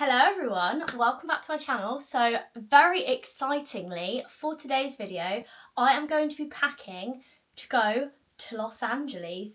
Hello everyone, welcome back to my channel. So very excitingly for today's video, I am going to be packing to go to Los Angeles.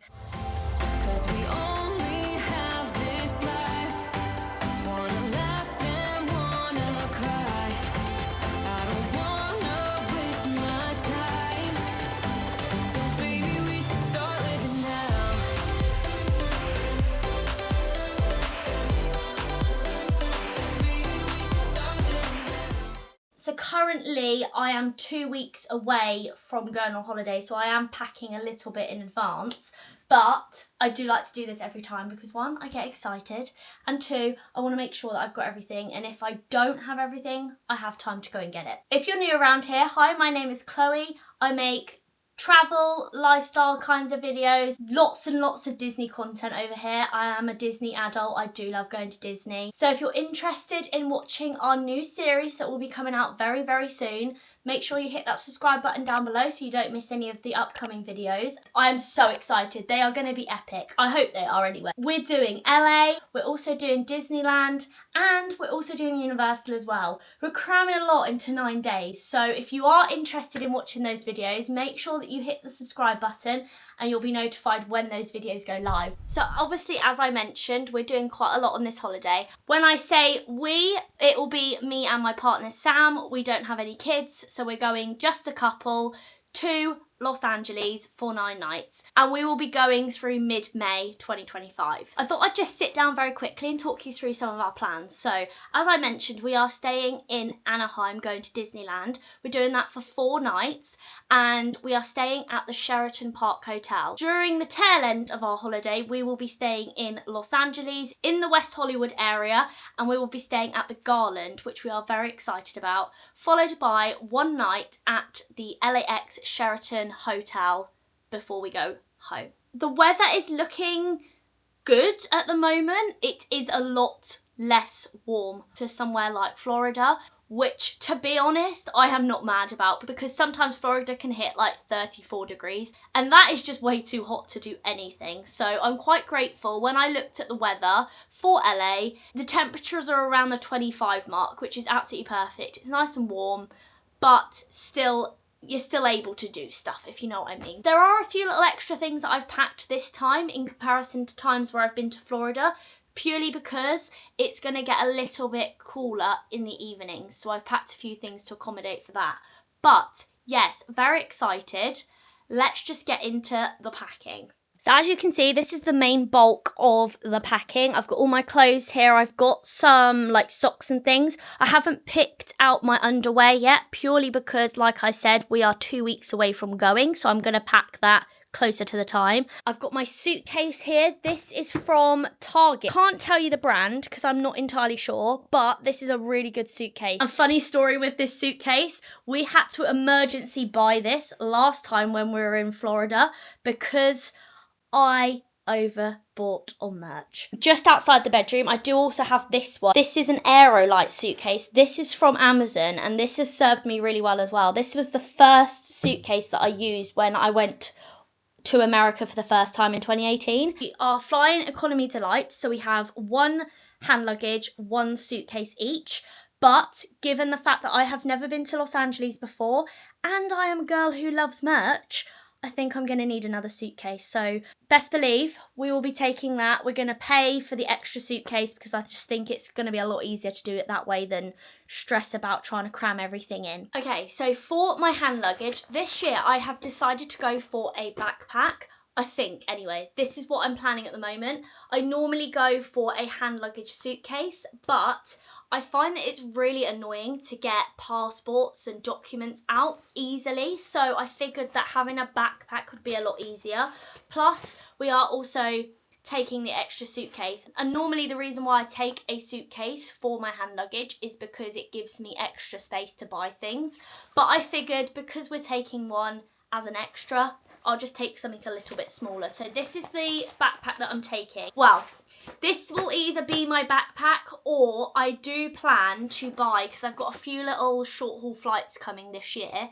So currently I am 2 weeks away from going on holiday, so I am packing a little bit in advance, but I do like to do this every time because one, I get excited, and two, I want to make sure that I've got everything, and if I don't have everything, I have time to go and get it. If you're new around here, hi, my name is Chloe. I make travel, lifestyle kinds of videos, lots and lots of Disney content over here. I am a Disney adult, I do love going to Disney. So if you're interested in watching our new series that will be coming out very, very soon, make sure you hit that subscribe button down below so you don't miss any of the upcoming videos. I am so excited, they are going to be epic. I hope they are anyway. We're doing LA, we're also doing Disneyland, and we're also doing Universal as well. We're cramming a lot into 9 days, so if you are interested in watching those videos, make sure that you hit the subscribe button and you'll be notified when those videos go live. So obviously, as I mentioned, we're doing quite a lot on this holiday. When I say we, it will be me and my partner Sam. We don't have any kids, so we're going just a couple to Los Angeles for 9 nights, and we will be going through mid-May 2025. I thought I'd just sit down very quickly and talk you through some of our plans. So as I mentioned, we are staying in Anaheim, going to Disneyland. We're doing that for 4 nights, and we are staying at the Sheraton Park Hotel. During the tail end of our holiday, we will be staying in Los Angeles, in the West Hollywood area, and we will be staying at the Garland, which we are very excited about, followed by 1 night at the LAX Sheraton Hotel before we go home. The weather is looking good at the moment. It is a lot less warm to somewhere like Florida, which, to be honest, I am not mad about, because sometimes Florida can hit like 34 degrees and that is just way too hot to do anything. So I'm quite grateful. When I looked at the weather for LA, the temperatures are around the 25 mark, which is absolutely perfect. It's nice and warm, but still, you're still able to do stuff, if you know what I mean. There are a few little extra things that I've packed this time in comparison to times where I've been to Florida, purely because it's going to get a little bit cooler in the evenings. So I've packed a few things to accommodate for that. But yes, very excited. Let's just get into the packing. So as you can see, this is the main bulk of the packing. I've got all my clothes here. I've got some like socks and things. I haven't picked out my underwear yet, purely because, like I said, we are 2 weeks away from going. So I'm going to pack that closer to the time. I've got my suitcase here. This is from Target. Can't tell you the brand because I'm not entirely sure, but this is a really good suitcase. A funny story with this suitcase, we had to emergency buy this last time when we were in Florida because I overbought on merch. Just outside the bedroom, I do also have this one. This is an Aerolite suitcase. This is from Amazon, and this has served me really well as well. This was the first suitcase that I used when I went to America for the first time in 2018. We are flying economy delight, so we have 1 hand luggage, 1 suitcase each. But given the fact that I have never been to Los Angeles before, and I am a girl who loves merch, I think I'm going to need another suitcase. So best believe we will be taking that. We're going to pay for the extra suitcase because I just think it's going to be a lot easier to do it that way than stress about trying to cram everything in. Okay, so for my hand luggage, this year I have decided to go for a backpack. I think, anyway, this is what I'm planning at the moment. I normally go for a hand luggage suitcase, but I find that it's really annoying to get passports and documents out easily. So I figured that having a backpack would be a lot easier. Plus, we are also taking the extra suitcase. And normally the reason why I take a suitcase for my hand luggage is because it gives me extra space to buy things. But I figured because we're taking one as an extra, I'll just take something a little bit smaller. So this is the backpack that I'm taking. Well, this will either be my backpack, or I do plan to buy, because I've got a few little short haul flights coming this year,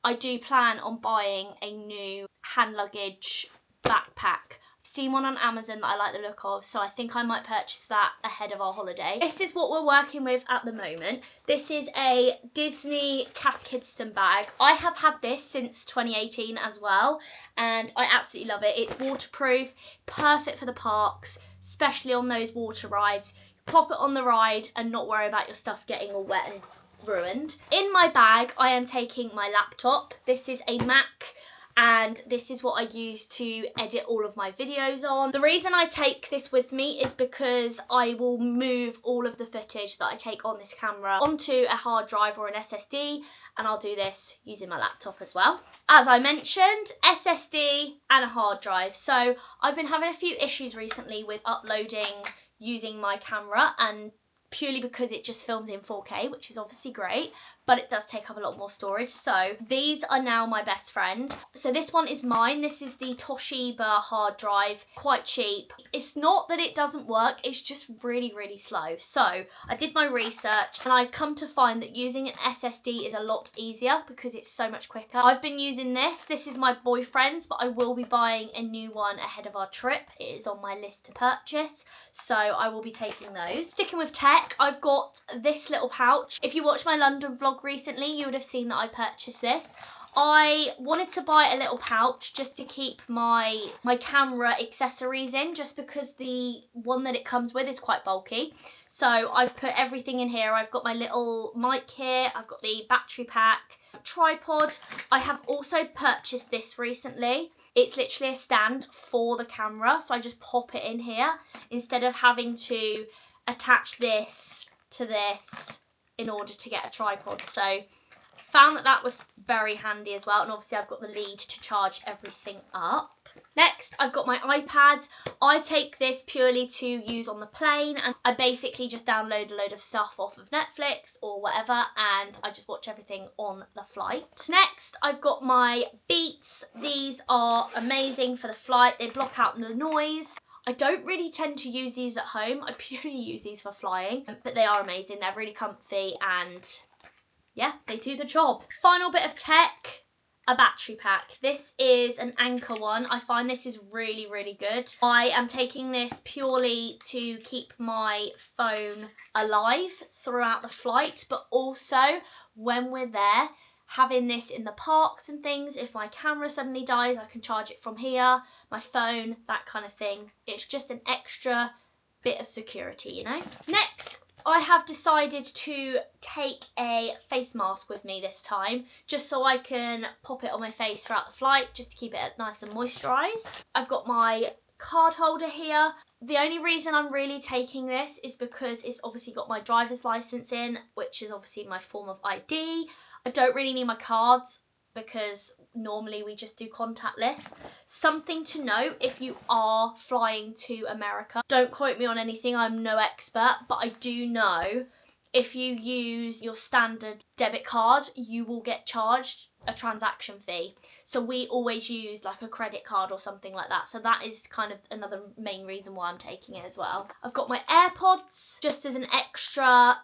I do plan on buying a new hand luggage backpack. I've seen one on Amazon that I like the look of, so I think I might purchase that ahead of our holiday. This is what we're working with at the moment. This is a Disney Cath Kidston bag. I have had this since 2018 as well, and I absolutely love it. It's waterproof, perfect for the parks, especially on those water rides. Pop it on the ride and not worry about your stuff getting all wet and ruined. In my bag, I am taking my laptop. This is a Mac, and this is what I use to edit all of my videos on. The reason I take this with me is because I will move all of the footage that I take on this camera onto a hard drive or an SSD, and I'll do this using my laptop as well. As I mentioned, SSD and a hard drive. So I've been having a few issues recently with uploading using my camera, and purely because it just films in 4K, which is obviously great, but it does take up a lot more storage. So these are now my best friend. So this one is mine. This is the Toshiba hard drive, quite cheap. It's not that it doesn't work, it's just really, really slow. So I did my research and I come to find that using an SSD is a lot easier because it's so much quicker. I've been using this. This is my boyfriend's, but I will be buying a new one ahead of our trip. It is on my list to purchase, so I will be taking those. Sticking with tech, I've got this little pouch. If you watched my London vlog recently, you would have seen that I purchased this. I wanted to buy a little pouch just to keep my camera accessories in, just because the one that it comes with is quite bulky. So I've put everything in here. I've got my little mic here, I've got the battery pack, tripod. I have also purchased this recently. It's literally a stand for the camera, so I just pop it in here instead of having to attach this to this in order to get a tripod. So found that that was very handy as well, and obviously I've got the lead to charge everything up. Next, I've got my iPad. I take this purely to use on the plane, and I basically just download a load of stuff off of Netflix or whatever, and I just watch everything on the flight. Next, I've got my Beats. These are amazing for the flight. They block out the noise. I don't really tend to use these at home. I purely use these for flying, but they are amazing. They're really comfy and yeah, they do the job. Final bit of tech, a battery pack. This is an Anchor one. I find this is really, really good. I am taking this purely to keep my phone alive throughout the flight, but also when we're there, having this in the parks and things, if my camera suddenly dies, I can charge it from here, my phone, that kind of thing. It's just an extra bit of security, you know? Next, I have decided to take a face mask with me this time, just so I can pop it on my face throughout the flight, just to keep it nice and moisturised. I've got my card holder here. The only reason I'm really taking this is because it's obviously got my driver's licence in, which is obviously my form of ID. I don't really need my cards because normally we just do contactless. Something to note if you are flying to America, don't quote me on anything, I'm no expert, but I do know if you use your standard debit card, you will get charged a transaction fee. So we always use like a credit card or something like that. So that is kind of another main reason why I'm taking it as well. I've got my AirPods just as an extra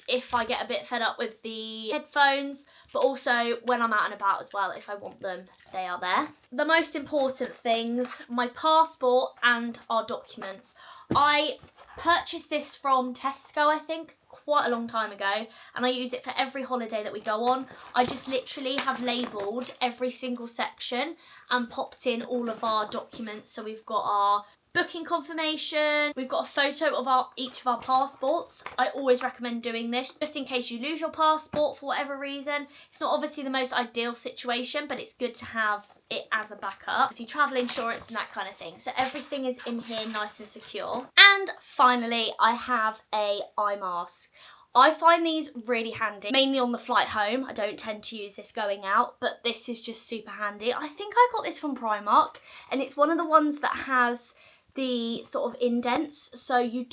if I get a bit fed up with the headphones, but also when I'm out and about as well, if I want them, they are there. The most important things, my passport and our documents. I purchased this from Tesco, I think, quite a long time ago, and I use it for every holiday that we go on. I just literally have labelled every single section and popped in all of our documents. So we've got our booking confirmation, we've got a photo of each of our passports. I always recommend doing this just in case you lose your passport for whatever reason. It's not obviously the most ideal situation, but it's good to have it as a backup. See, travel insurance and that kind of thing. So everything is in here nice and secure. And finally, I have a eye mask. I find these really handy, mainly on the flight home. I don't tend to use this going out, but this is just super handy. I think I got this from Primark, and it's one of the ones that has the sort of indents, so your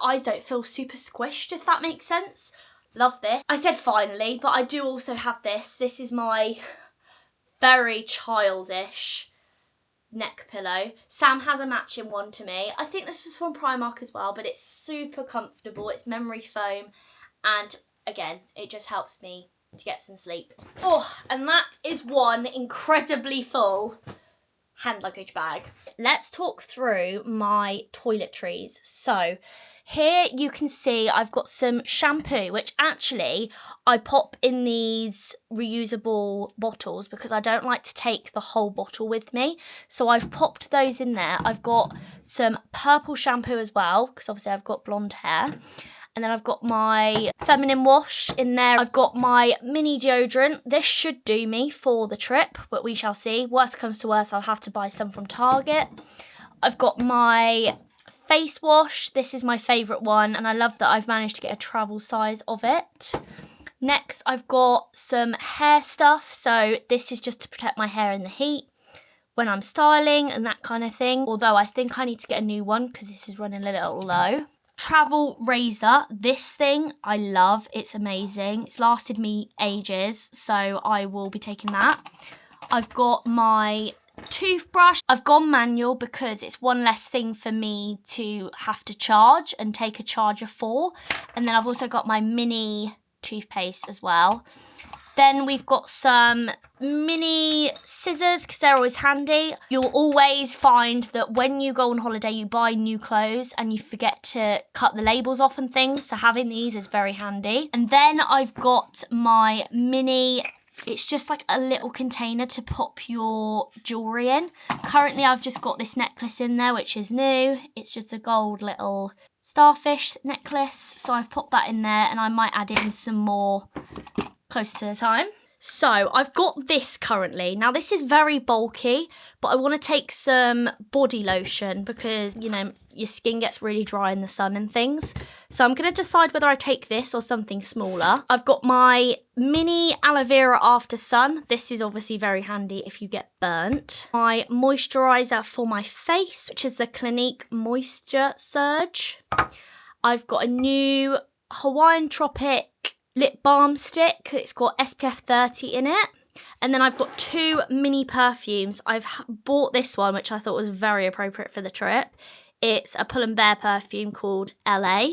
eyes don't feel super squished, if that makes sense. Love this. I said finally, but I do also have this. This is my very childish neck pillow. Sam has a matching one to me. I think this was from Primark as well, but it's super comfortable. It's memory foam, and again, it just helps me to get some sleep. Oh, and that is one incredibly full hand luggage bag. Let's talk through my toiletries. So here you can see I've got some shampoo, which actually I pop in these reusable bottles because I don't like to take the whole bottle with me. So I've popped those in there. I've got some purple shampoo as well because obviously I've got blonde hair. And then I've got my feminine wash in there. I've got my mini deodorant. This should do me for the trip, but we shall see. Worst comes to worst, I'll have to buy some from Target. I've got my face wash. This is my favourite one, and I love that I've managed to get a travel size of it. Next, I've got some hair stuff. So this is just to protect my hair in the heat when I'm styling and that kind of thing. Although I think I need to get a new one because this is running a little low. Travel razor. This thing I love. It's amazing. It's lasted me ages, so I will be taking that. I've got my toothbrush. I've gone manual because it's one less thing for me to have to charge and take a charger for. And then I've also got my mini toothpaste as well. Then we've got some mini scissors because they're always handy. You'll always find that when you go on holiday, you buy new clothes and you forget to cut the labels off and things. So having these is very handy. And then I've got my mini, it's just like a little container to pop your jewellery in. Currently, I've just got this necklace in there, which is new. It's just a gold little starfish necklace. So I've popped that in there and I might add in some more close to the time. So I've got this currently. Now this is very bulky, but I want to take some body lotion because, you know, your skin gets really dry in the sun and things. So I'm going to decide whether I take this or something smaller. I've got my mini aloe vera after sun. This is obviously very handy if you get burnt. My moisturiser for my face, which is the Clinique Moisture Surge. I've got a new Hawaiian Tropic lip balm stick. It's got SPF 30 in it. And then I've got two mini perfumes. I've bought this one, which I thought was very appropriate for the trip. It's a Pull & Bear perfume called LA.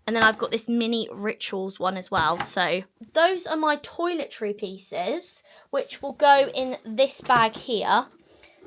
And then I've got this mini Rituals one as well. So those are my toiletry pieces, which will go in this bag here.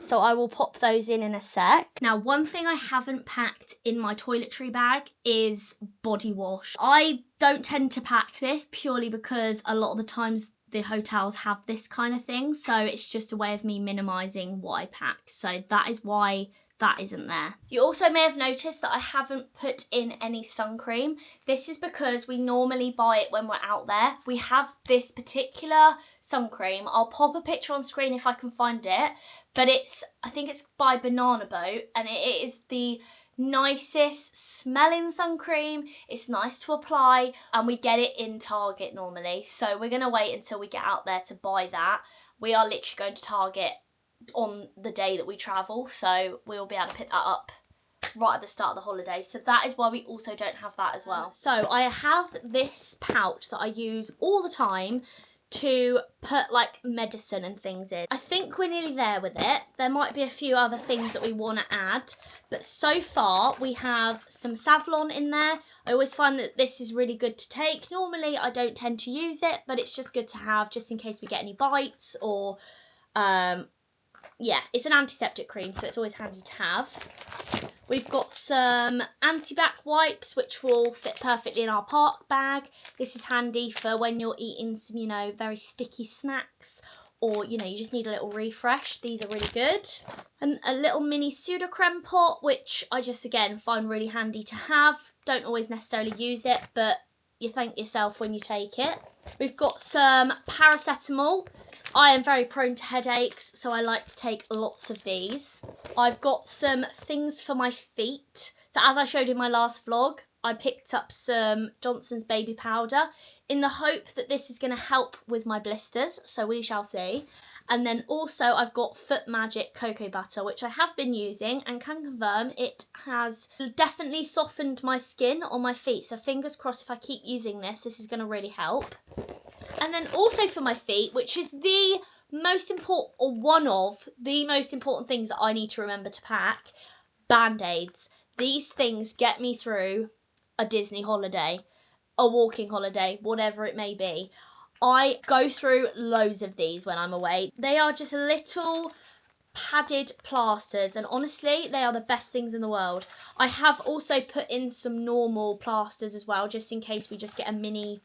So I will pop those in a sec. Now, one thing I haven't packed in my toiletry bag is body wash. I don't tend to pack this purely because a lot of the times the hotels have this kind of thing. So it's just a way of me minimising what I pack. So that is why that isn't there. You also may have noticed that I haven't put in any sun cream. This is because we normally buy it when we're out there. We have this particular sun cream. I'll pop a picture on screen if I can find it. But I think it's by Banana Boat, and it is the nicest smelling sun cream. It's nice to apply, and we get it in Target normally. So we're going to wait until we get out there to buy that. We are literally going to Target on the day that we travel, so we'll be able to pick that up right at the start of the holiday. So that is why we also don't have that as well. So I have this pouch that I use all the time to put like medicine and things in. I think we're nearly there with it. There might be a few other things that we want to add, but so far we have some Savlon in there. I always find that this is really good to take. Normally I don't tend to use it, but it's just good to have just in case we get any bites or yeah, it's an antiseptic cream, so it's always handy to have. We've got some anti-bac wipes, which will fit perfectly in our park bag. This is handy for when you're eating some, you know, very sticky snacks, or, you know, you just need a little refresh. These are really good. And a little mini pseudocreme pot, which I just, again, find really handy to have. Don't always necessarily use it, but you thank yourself when you take it. We've got some paracetamol. I am very prone to headaches, so I like to take lots of these. I've got some things for my feet. So as I showed in my last vlog, I picked up some Johnson's baby powder in the hope that this is going to help with my blisters, so we shall see. And then also I've got Foot Magic cocoa butter, which I have been using and can confirm it has definitely softened my skin on my feet. So fingers crossed if I keep using this, this is going to really help. And then also for my feet, which is the most important, or one of the most important things that I need to remember to pack, Band-Aids. These things get me through a Disney holiday, a walking holiday, whatever it may be. I go through loads of these when I'm away. They are just little padded plasters, and honestly they are the best things in the world. I have also put in some normal plasters as well, just in case we just get a mini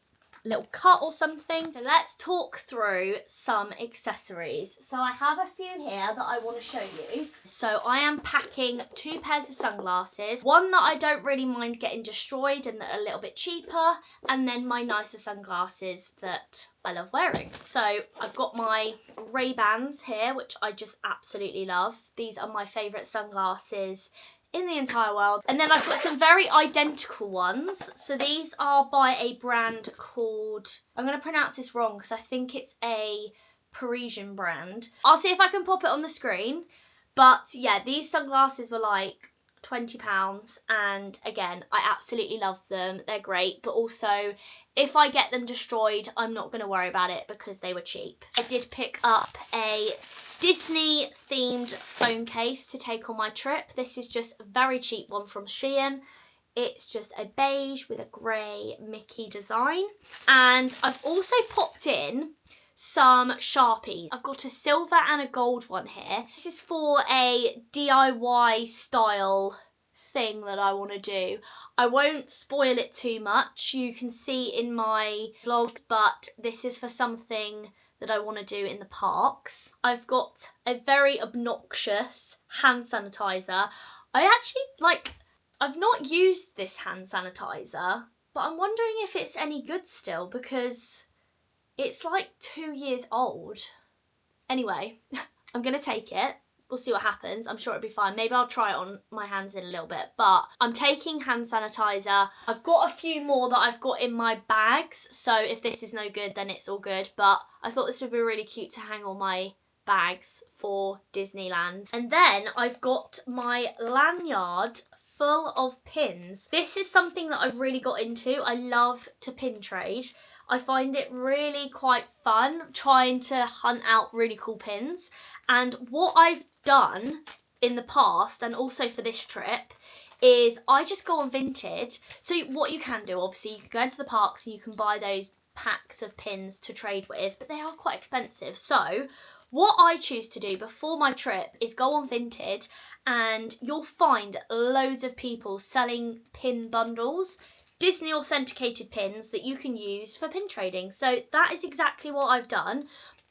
little cut or something. So let's talk through some accessories. So I have a few here that I want to show you. So I am packing 2 pairs of sunglasses, one that I don't really mind getting destroyed and that are a little bit cheaper, and then my nicer sunglasses that I love wearing. So I've got my Ray-Bans here, which I just absolutely love. These are my favourite sunglasses in the entire world. And then I've got some very identical ones. So these are by a brand called, I'm going to pronounce this wrong because I think it's a Parisian brand. I'll see if I can pop it on the screen. But yeah, these sunglasses were like £20, and again, I absolutely love them. They're great, but also if I get them destroyed, I'm not going to worry about it because they were cheap. I did pick up a Disney themed phone case to take on my trip. This is just a very cheap one from Shein. It's just a beige with a grey Mickey design. And I've also popped in some Sharpies. I've got a silver and a gold one here. This is for a DIY style thing that I want to do. I won't spoil it too much. You can see in my vlogs, but this is for something that I want to do in the parks. I've got a very obnoxious hand sanitizer. I've not used this hand sanitizer, but I'm wondering if it's any good still because it's like 2 years old. Anyway, I'm gonna take it. We'll see what happens. I'm sure it'll be fine. Maybe I'll try it on my hands in a little bit, but I'm taking hand sanitizer. I've got a few more that I've got in my bags, so if this is no good, then it's all good, but I thought this would be really cute to hang on my bags for Disneyland. And then I've got my lanyard full of pins. This is something that I've really got into. I love to pin trade. I find it really quite fun trying to hunt out really cool pins. And what I've done in the past, and also for this trip, is I just go on Vinted. So what you can do, obviously, you can go into the parks and you can buy those packs of pins to trade with, but they are quite expensive. So what I choose to do before my trip is go on Vinted, and you'll find loads of people selling pin bundles, Disney authenticated pins that you can use for pin trading. So that is exactly what I've done.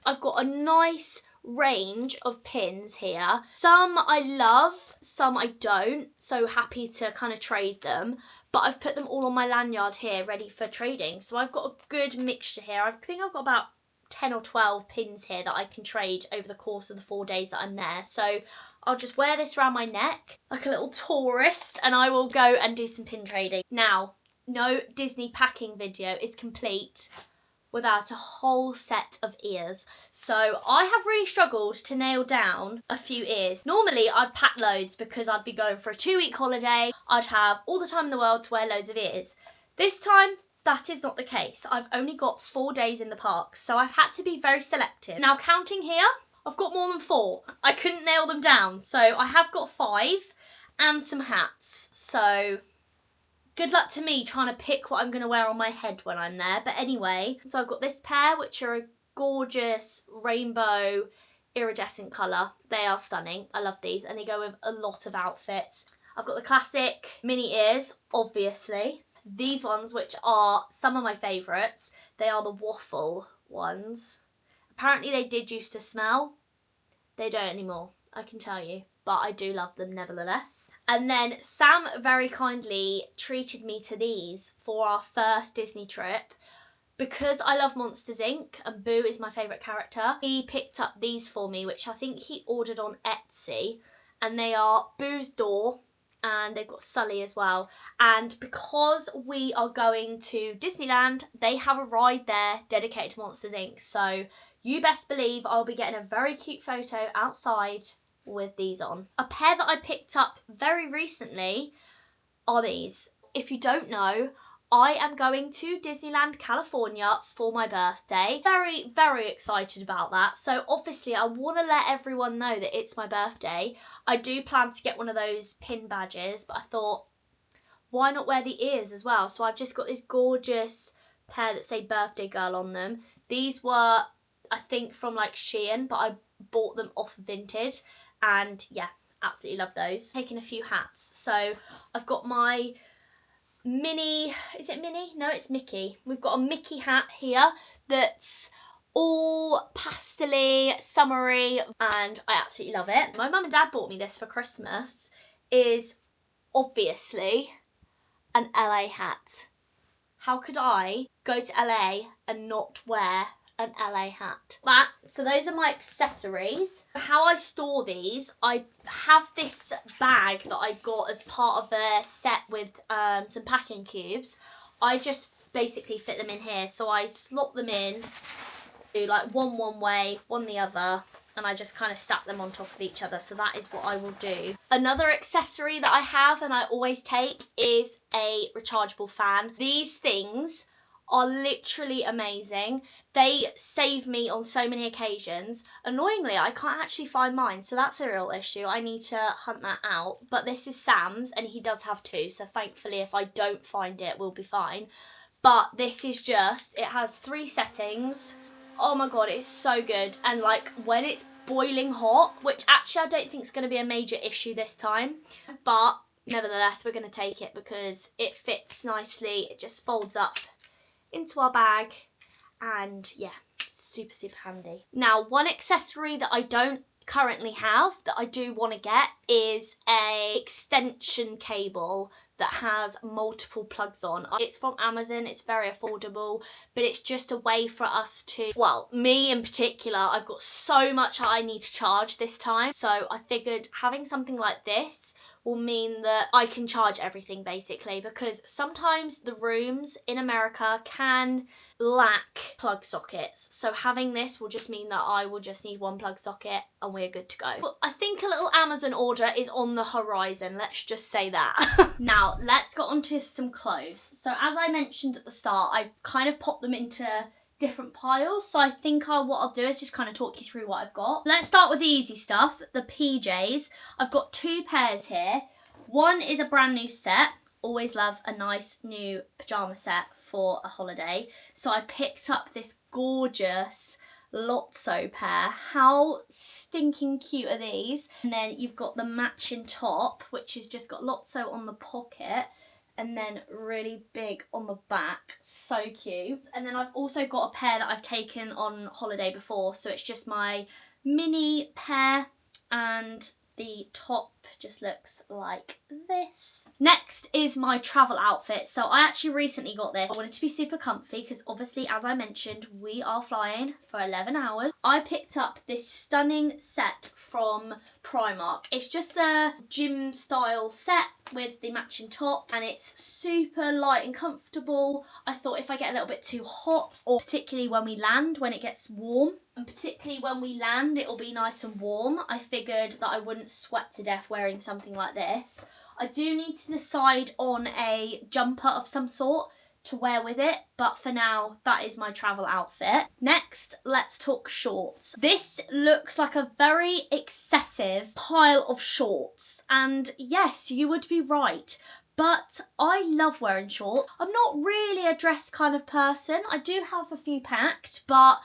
I've got a nice range of pins here. Some I love, some I don't, so happy to kind of trade them, but I've put them all on my lanyard here ready for trading. So I've got a good mixture here. I think I've got about 10 or 12 pins here that I can trade over the course of the 4 days that I'm there. So I'll just wear this around my neck like a little tourist, and I will go and do some pin trading. Now, no Disney packing video is complete without a whole set of ears. So I have really struggled to nail down a few ears. Normally I'd pack loads because I'd be going for a 2-week holiday. I'd have all the time in the world to wear loads of ears. This time, that is not the case. I've only got 4 days in the park, so I've had to be very selective. Now, counting here, I've got more than 4. I couldn't nail them down, so I have got 5 and some hats. So good luck to me trying to pick what I'm going to wear on my head when I'm there. But anyway, so I've got this pair, which are a gorgeous rainbow iridescent colour. They are stunning. I love these, and they go with a lot of outfits. I've got the classic mini ears, obviously. These ones, which are some of my favourites, they are the waffle ones. Apparently they did used to smell. They don't anymore, I can tell you. But I do love them nevertheless. And then Sam very kindly treated me to these for our first Disney trip. Because I love Monsters Inc. and Boo is my favourite character, he picked up these for me, which I think he ordered on Etsy. And they are Boo's door, and they've got Sully as well. And because we are going to Disneyland, they have a ride there dedicated to Monsters Inc. So you best believe I'll be getting a very cute photo outside with these on. A pair that I picked up very recently are these. If you don't know, I am going to Disneyland, California for my birthday. Very, very excited about that. So obviously I want to let everyone know that it's my birthday. I do plan to get one of those pin badges, but I thought, why not wear the ears as well? So I've just got this gorgeous pair that say birthday girl on them. These were, I think, from like Shein, but I bought them off Vinted. and yeah, absolutely love those. Taking a few hats. So I've got my mini, is it Minnie? No, it's Mickey. We've got a Mickey hat here that's all pastel-y, summery, and I absolutely love it. My mum and dad bought me this for Christmas. Is obviously an LA hat. How could I go to LA and not wear an LA hat? So those are my accessories. How I store these, I have this bag that I got as part of a set with some packing cubes. I just basically fit them in here. So I slot them in, do like one way, one the other, and I just kind of stack them on top of each other. So that is what I will do. Another accessory that I have and I always take is a rechargeable fan. These things are literally amazing. They save me on so many occasions. Annoyingly, I can't actually find mine, so that's a real issue. I need to hunt that out. But this is Sam's and he does have two, so thankfully if I don't find it, we'll be fine. But this is just, it has 3 settings. Oh my god, it's so good. And like when it's boiling hot, which actually I don't think is going to be a major issue this time, but nevertheless we're going to take it because it fits nicely. It just folds up into our bag and yeah, super handy. Now, one accessory that I don't currently have that I do want to get is a extension cable that has multiple plugs on. It's from Amazon, it's very affordable, but it's just a way for us to, well, me in particular, I've got so much I need to charge this time, so I figured having something like this will mean that I can charge everything basically, because sometimes the rooms in America can lack plug sockets. So having this will just mean that I will just need one plug socket and we're good to go. But I think a little Amazon order is on the horizon, let's just say that. Now, let's get on to some clothes. So as I mentioned at the start, I've kind of popped them into different piles, so I think what I'll do is just kind of talk you through what I've got. Let's start with the easy stuff, the PJs. I've got 2 pairs here. One is a brand new set. Always love a nice new pyjama set for a holiday. So I picked up this gorgeous Lotso pair. How stinking cute are these? And then you've got the matching top, which has just got Lotso on the pocket and then really big on the back. So cute. And then I've also got a pair that I've taken on holiday before, so it's just my mini pair, and the top just looks like this. Next is my travel outfit. So I actually recently got this. I wanted to be super comfy because obviously, as I mentioned, we are flying for 11 hours. I picked up this stunning set from Primark. It's just a gym style set with the matching top and it's super light and comfortable. I thought if I get a little bit too hot, or particularly when we land, when it gets warm, and particularly when we land it'll be nice and warm, I figured that I wouldn't sweat to death wearing something like this. I do need to decide on a jumper of some sort to wear with it, but for now that is my travel outfit. Next, let's talk shorts. This looks like a very excessive pile of shorts, and yes, you would be right, but I love wearing shorts. I'm not really a dress kind of person. I do have a few packed, but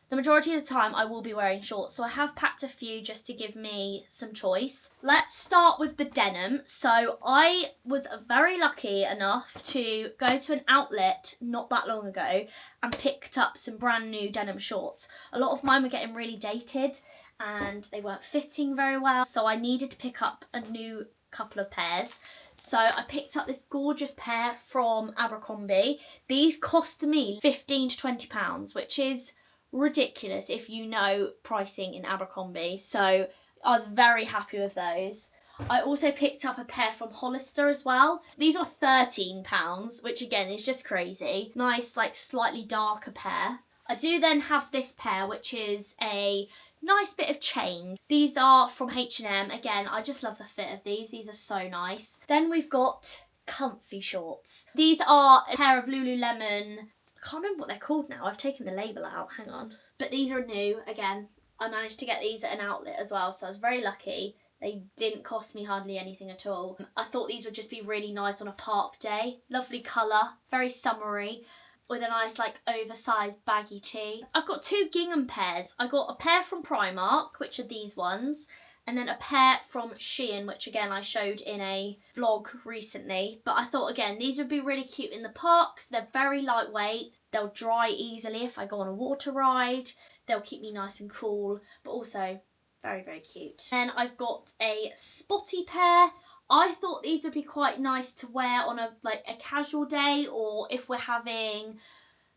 the majority of the time I will be wearing shorts, so I have packed a few just to give me some choice. Let's start with the denim. So I was very lucky enough to go to an outlet not that long ago and picked up some brand new denim shorts. A lot of mine were getting really dated and they weren't fitting very well, so I needed to pick up a new couple of pairs. So I picked up this gorgeous pair from Abercrombie. These cost me £15 to £20, which is ridiculous if you know pricing in Abercrombie, so I was very happy with those. I also picked up a pair from Hollister as well. These were £13, which again is just crazy. Nice, like slightly darker pair. I do then have this pair, which is a nice bit of change. These are from H&M. Again, I just love the fit of these. These are so nice. Then we've got comfy shorts. These are a pair of Lululemon. I can't remember what they're called now. I've taken the label out, hang on. But these are new, again. I managed to get these at an outlet as well, so I was very lucky. They didn't cost me hardly anything at all. I thought these would just be really nice on a park day. Lovely colour, very summery, with a nice like oversized baggy tee. I've got 2 gingham pairs. I got a pair from Primark, which are these ones, and then a pair from Shein, which again I showed in a vlog recently. But I thought again these would be really cute in the parks. They're very lightweight, they'll dry easily if I go on a water ride, they'll keep me nice and cool, but also very, very cute. Then I've got a spotty pair. I thought these would be quite nice to wear on a casual day, or if we're having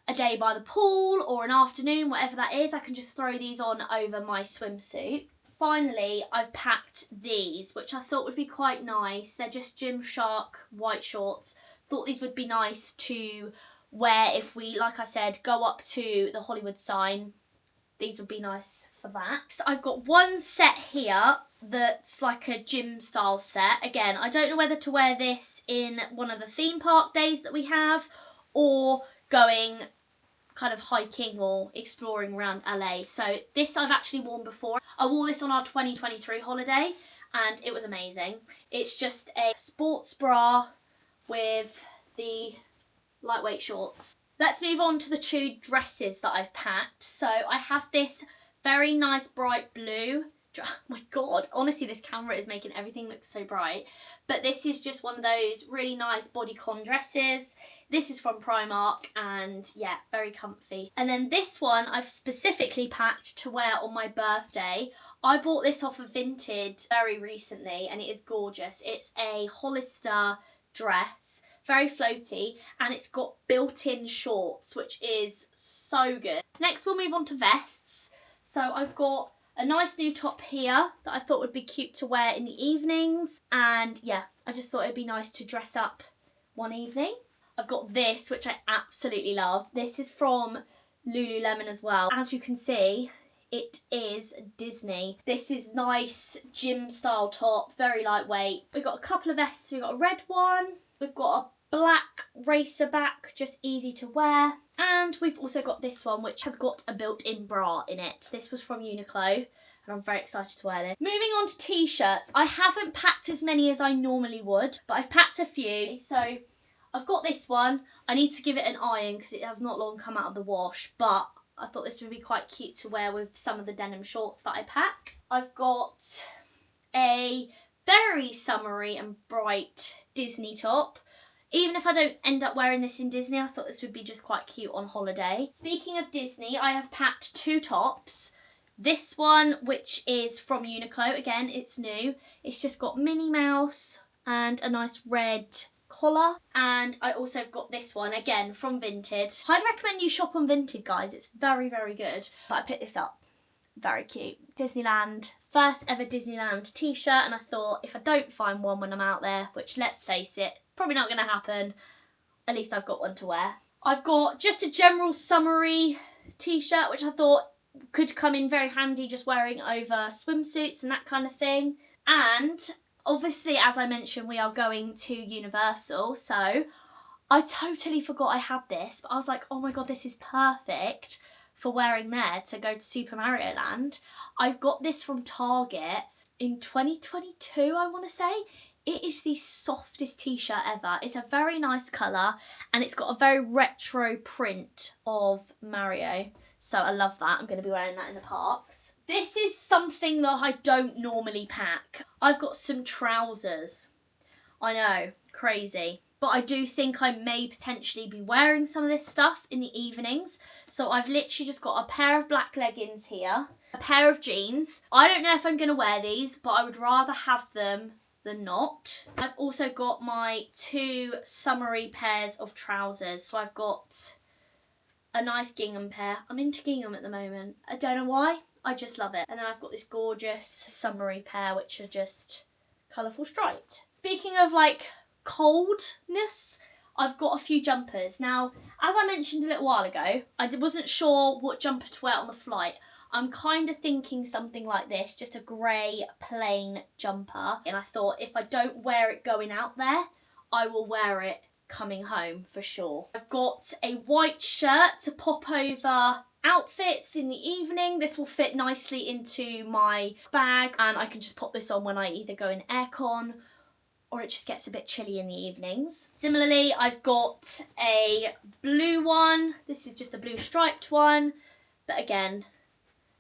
a day by the pool or an afternoon, whatever that is, I can just throw these on over my swimsuit. Finally, I've packed these, which I thought would be quite nice. They're just Gymshark white shorts. Thought these would be nice to wear if we, like I said, go up to the Hollywood sign. These would be nice for that. So I've got one set here that's like a gym style set. Again, I don't know whether to wear this in one of the theme park days that we have, or going kind of hiking or exploring around LA. So this I've actually worn before. I wore this on our 2023 holiday and it was amazing. It's just a sports bra with the lightweight shorts. Let's move on to the two dresses that I've packed. So I have this very nice bright blue. Oh my god, honestly this camera is making everything look so bright. But this is just one of those really nice bodycon dresses. This is from Primark and yeah, very comfy. And then this one I've specifically packed to wear on my birthday. I bought this off of Vinted very recently and it is gorgeous. It's a Hollister dress. Very floaty, and it's got built-in shorts, which is so good. Next we'll move on to vests. So I've got a nice new top here that I thought would be cute to wear in the evenings, and yeah, I just thought it'd be nice to dress up one evening. I've got this, which I absolutely love. This is from Lululemon as well. As you can see, it is Disney. This is nice gym style top, very lightweight. We've got a couple of vests. We've got a red one, we've got a black racer back, just easy to wear. And we've also got this one, which has got a built-in bra in it. This was from Uniqlo, and I'm very excited to wear this. Moving on to t-shirts. I haven't packed as many as I normally would, but I've packed a few. So I've got this one. I need to give it an iron because it has not long come out of the wash, but I thought this would be quite cute to wear with some of the denim shorts that I pack. I've got a very summery and bright Disney top. Even if I don't end up wearing this in Disney, I thought this would be just quite cute on holiday. Speaking of Disney, I have packed two tops. This one, which is from Uniqlo, again, it's new. It's just got Minnie Mouse and a nice red collar. And I also have got this one, again, from Vinted. I'd recommend you shop on Vinted, guys. It's very, very good. But I picked this up. Very cute. Disneyland. First ever Disneyland t-shirt, and I thought if I don't find one when I'm out there, which let's face it, probably not going to happen, at least I've got one to wear. I've got just a general summery t-shirt, which I thought could come in very handy just wearing over swimsuits and that kind of thing. And obviously, as I mentioned, we are going to Universal, so I totally forgot I had this, but I was like, oh my god, this is perfect for wearing there to go to Super Mario Land. I've got this from Target in 2022, I want to say. It is the softest t-shirt ever. It's a very nice colour and it's got a very retro print of Mario. So I love that. I'm going to be wearing that in the parks. This is something that I don't normally pack. I've got some trousers. I know, crazy. But I do think I may potentially be wearing some of this stuff in the evenings. So I've literally just got a pair of black leggings here, a pair of jeans. I don't know if I'm going to wear these, but I would rather have them than not. I've also got my two summery pairs of trousers. So I've got a nice gingham pair. I'm into gingham at the moment. I don't know why. I just love it. And then I've got this gorgeous summery pair, which are just colourful striped. Speaking of like coldness, I've got a few jumpers. Now, as I mentioned a little while ago, I wasn't sure what jumper to wear on the flight. I'm kind of thinking something like this, just a grey plain jumper. And I thought if I don't wear it going out there, I will wear it coming home for sure. I've got a white shirt to pop over outfits in the evening. This will fit nicely into my bag and I can just pop this on when I either go in aircon or it just gets a bit chilly in the evenings. Similarly, I've got a blue one. This is just a blue striped one, but again,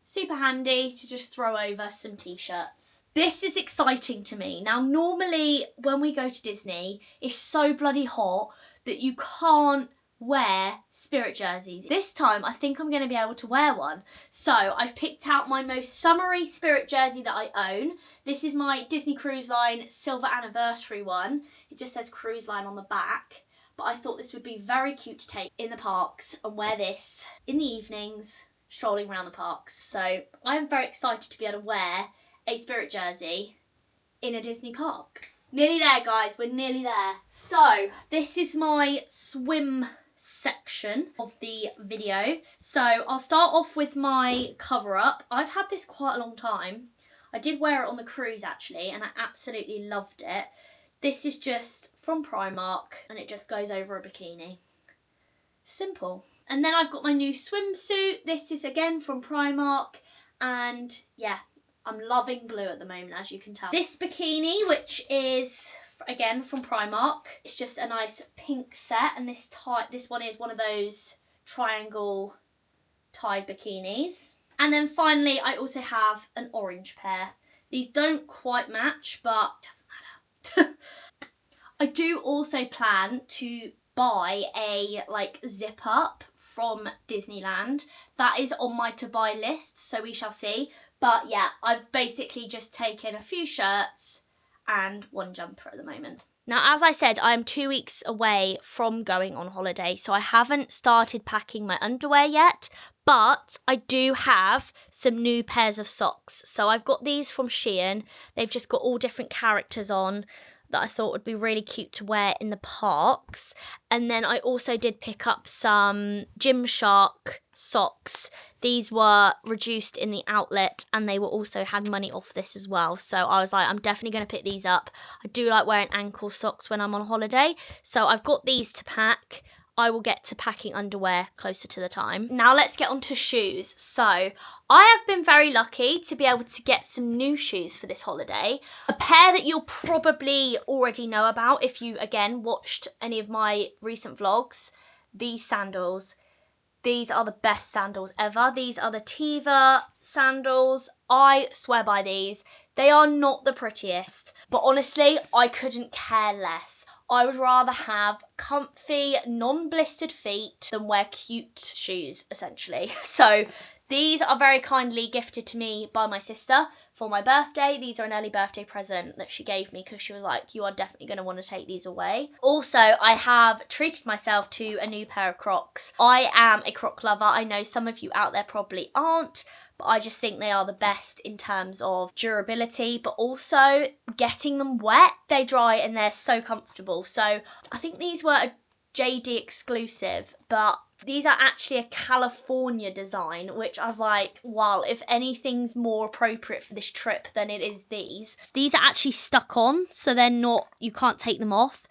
super handy to just throw over some t-shirts. This is exciting to me. Now, normally when we go to Disney, it's so bloody hot that you can't wear Spirit jerseys. This time I think I'm going to be able to wear one. So I've picked out my most summery Spirit jersey that I own. This is my Disney Cruise Line silver anniversary one. It just says Cruise Line on the back. But I thought this would be very cute to take in the parks and wear this in the evenings, strolling around the parks. So I'm very excited to be able to wear a Spirit jersey in a Disney park. Nearly there, guys, we're nearly there. So this is my swim section of the video. So I'll start off with my cover up. I've had this quite a long time. I did wear it on the cruise actually, and I absolutely loved it. This is just from Primark, and it just goes over a bikini. Simple. And then I've got my new swimsuit. This is again from Primark, and yeah, I'm loving blue at the moment, as you can tell. This bikini, which is again from Primark, it's just a nice pink set, and this one is one of those triangle tied bikinis. And then finally, I also have an orange pair. These don't quite match, but it doesn't matter. I do also plan to buy a zip up from Disneyland. That is on my to buy list, so we shall see. But yeah, I've basically just taken a few shirts and one jumper at the moment. Now, as I said, I'm 2 weeks away from going on holiday, so I haven't started packing my underwear yet, but I do have some new pairs of socks. So I've got these from Shein. They've just got all different characters on that I thought would be really cute to wear in the parks. And then I also did pick up some Gymshark socks. These were reduced in the outlet, and they were also had money off this as well. So I was like, I'm definitely going to pick these up. I do like wearing ankle socks when I'm on holiday. So I've got these to pack. I will get to packing underwear closer to the time. Now let's get on to shoes. So I have been very lucky to be able to get some new shoes for this holiday. A pair that you'll probably already know about if you, again, watched any of my recent vlogs. These sandals. These are the best sandals ever. These are the Tiva sandals. I swear by these. They are not the prettiest, but honestly, I couldn't care less. I would rather have comfy, non-blistered feet than wear cute shoes, essentially. So these are very kindly gifted to me by my sister for my birthday. These are an early birthday present that she gave me because she was like, you are definitely going to want to take these away. Also, I have treated myself to a new pair of Crocs. I am a Croc lover. I know some of you out there probably aren't, but I just think they are the best in terms of durability, but also getting them wet. They dry and they're so comfortable. So I think these were a JD exclusive, but these are actually a California design, which I was like, wow, if anything's more appropriate for this trip, then it is these. These are actually stuck on, so they're not, you can't take them off.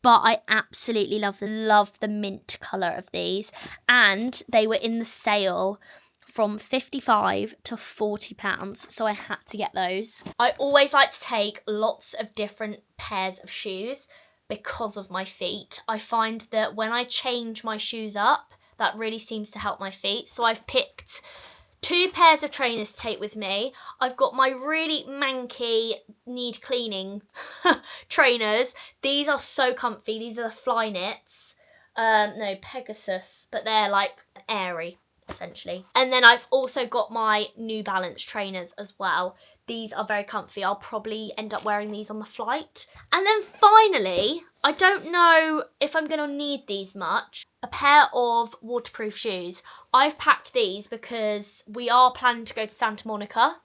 But I absolutely love the mint colour of these. And they were in the sale from £55 to £40, so I had to get those. I always like to take lots of different pairs of shoes because of my feet. I find that when I change my shoes up, that really seems to help my feet. So I've picked 2 pairs of trainers to take with me. I've got my really manky, need cleaning trainers. These are so comfy. These are the Fly Knits. No, Pegasus, but they're like airy, essentially. And then I've also got my New Balance trainers as well. These are very comfy. I'll probably end up wearing these on the flight. And then finally, I don't know if I'm going to need these much, a pair of waterproof shoes. I've packed these because we are planning to go to Santa Monica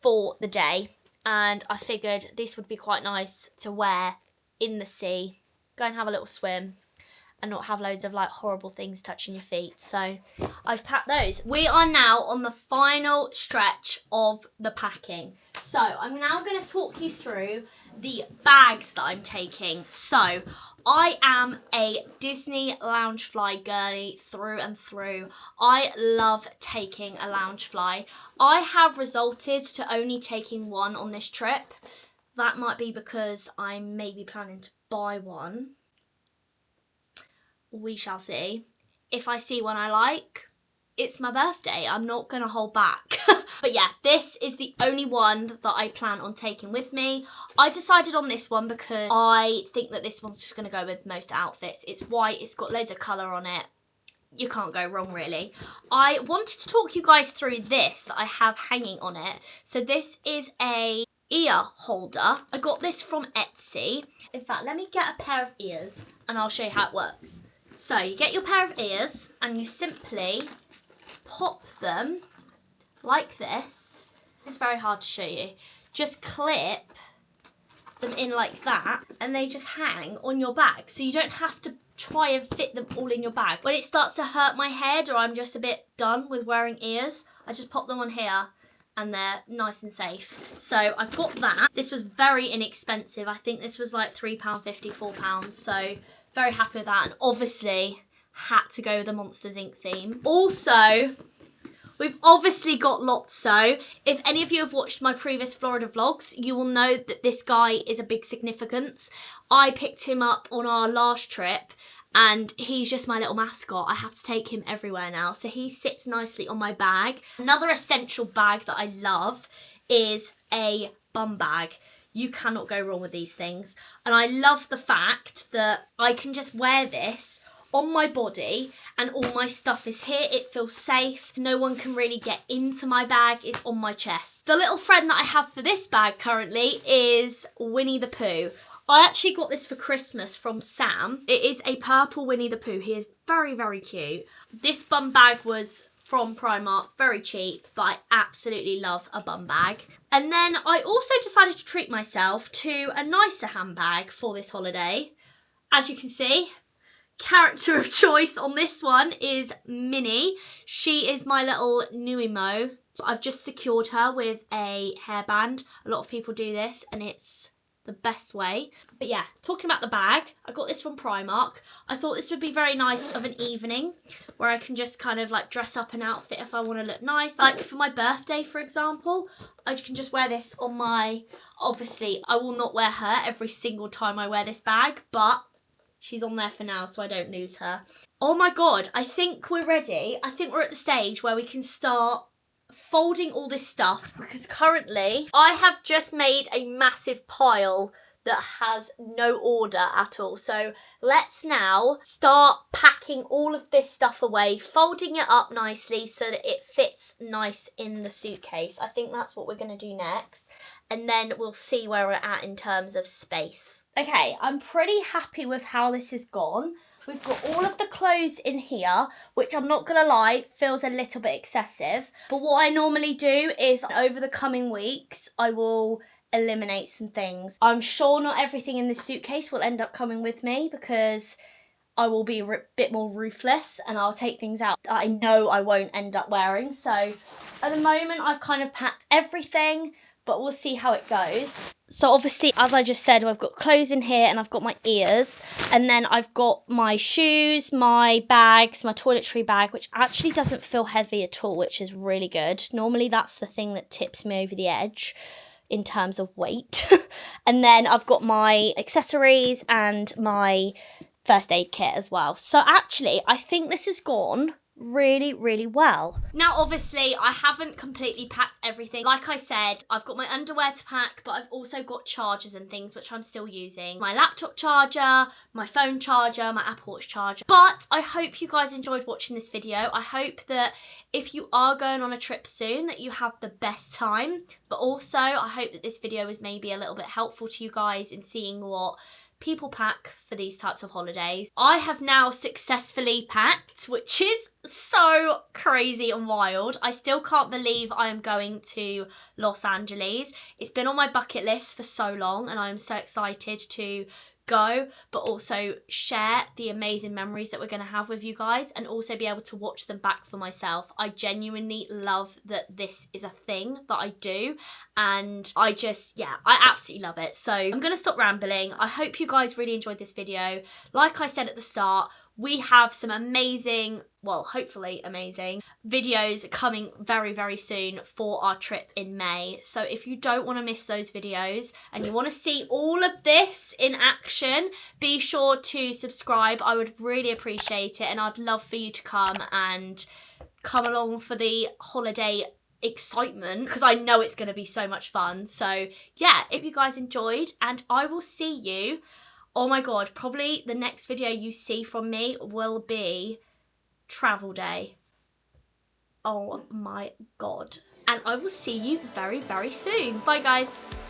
for the day, and I figured this would be quite nice to wear in the sea, go and have a little swim, and not have loads of like horrible things touching your feet. So I've packed those. We are now on the final stretch of the packing. So I'm now going to talk you through the bags that I'm taking. So I am a Disney Loungefly girly through and through. I love taking a Loungefly. I have resulted to only taking one on this trip. That might be because I'm maybe planning to buy one. We shall see. If I see one I like, it's my birthday. I'm not gonna hold back. But yeah, this is the only one that I plan on taking with me. I decided on this one because I think that this one's just gonna go with most outfits. It's white, it's got loads of colour on it. You can't go wrong, really. I wanted to talk you guys through this that I have hanging on it. So this is a ear holder. I got this from Etsy. In fact, let me get a pair of ears and I'll show you how it works. So you get your pair of ears and you simply pop them like this. It's very hard to show you. Just clip them in like that and they just hang on your bag. So you don't have to try and fit them all in your bag. When it starts to hurt my head or I'm just a bit done with wearing ears, I just pop them on here and they're nice and safe. So I've got that. This was very inexpensive. I think this was like £3.50, £4. So very happy with that. And obviously had to go with the Monsters Inc. theme. Also, we've obviously got Lotso. If any of you have watched my previous Florida vlogs, you will know that this guy is a big significance. I picked him up on our last trip and he's just my little mascot. I have to take him everywhere now. So he sits nicely on my bag. Another essential bag that I love is a bum bag. You cannot go wrong with these things. And I love the fact that I can just wear this on my body and all my stuff is here. It feels safe. No one can really get into my bag. It's on my chest. The little friend that I have for this bag currently is Winnie the Pooh. I actually got this for Christmas from Sam. It is a purple Winnie the Pooh. He is very, very cute. This bum bag was from Primark, very cheap, but I absolutely love a bum bag. And then I also decided to treat myself to a nicer handbag for this holiday. As you can see, character of choice on this one is Minnie. She is my little Nuimo. I've just secured her with a hairband. A lot of people do this and it's the best way. But yeah, talking about the bag, I got this from Primark. I thought this would be very nice of an evening where I can just kind of like dress up an outfit if I want to look nice. Like for my birthday, for example, I can just wear this on my... Obviously, I will not wear her every single time I wear this bag, but she's on there for now so I don't lose her. Oh my God, I think we're ready. I think we're at the stage where we can start folding all this stuff because currently I have just made a massive pile that has no order at all. So let's now start packing all of this stuff away, folding it up nicely so that it fits nice in the suitcase. I think that's what we're going to do next. And then we'll see where we're at in terms of space. Okay, I'm pretty happy with how this has gone. We've got all of the clothes in here, which I'm not going to lie, feels a little bit excessive. But what I normally do is over the coming weeks, I will eliminate some things. I'm sure not everything in this suitcase will end up coming with me because I will be a bit more ruthless and I'll take things out that I know I won't end up wearing. So at the moment, I've kind of packed everything, but we'll see how it goes. So obviously, as I just said, I've got clothes in here and I've got my ears. And then I've got my shoes, my bags, my toiletry bag, which actually doesn't feel heavy at all, which is really good. Normally, that's the thing that tips me over the edge in terms of weight. And then I've got my accessories and my first aid kit as well. So actually, I think this has gone really, really well. Now, obviously, I haven't completely packed everything. Like I said, I've got my underwear to pack, but I've also got chargers and things, which I'm still using. My laptop charger, my phone charger, my Apple Watch charger. But I hope you guys enjoyed watching this video. I hope that if you are going on a trip soon, that you have the best time. But also, I hope that this video was maybe a little bit helpful to you guys in seeing what people pack for these types of holidays. I have now successfully packed, which is so crazy and wild. I still can't believe I am going to Los Angeles. It's been on my bucket list for so long and I am so excited to go, but also share the amazing memories that we're going to have with you guys and also be able to watch them back for myself. I genuinely love that this is a thing that I do and I absolutely love it. So I'm going to stop rambling. I hope you guys really enjoyed this video. Like I said at the start, we have some amazing, well, hopefully amazing videos coming very, very soon for our trip in May. So if you don't want to miss those videos and you want to see all of this in action, be sure to subscribe. I would really appreciate it and I'd love for you to come and come along for the holiday excitement, because I know it's going to be so much fun. So yeah, if you guys enjoyed, and I will see you, oh my god, probably the next video you see from me will be travel day. Oh my god. And I will see you very, very soon. Bye guys.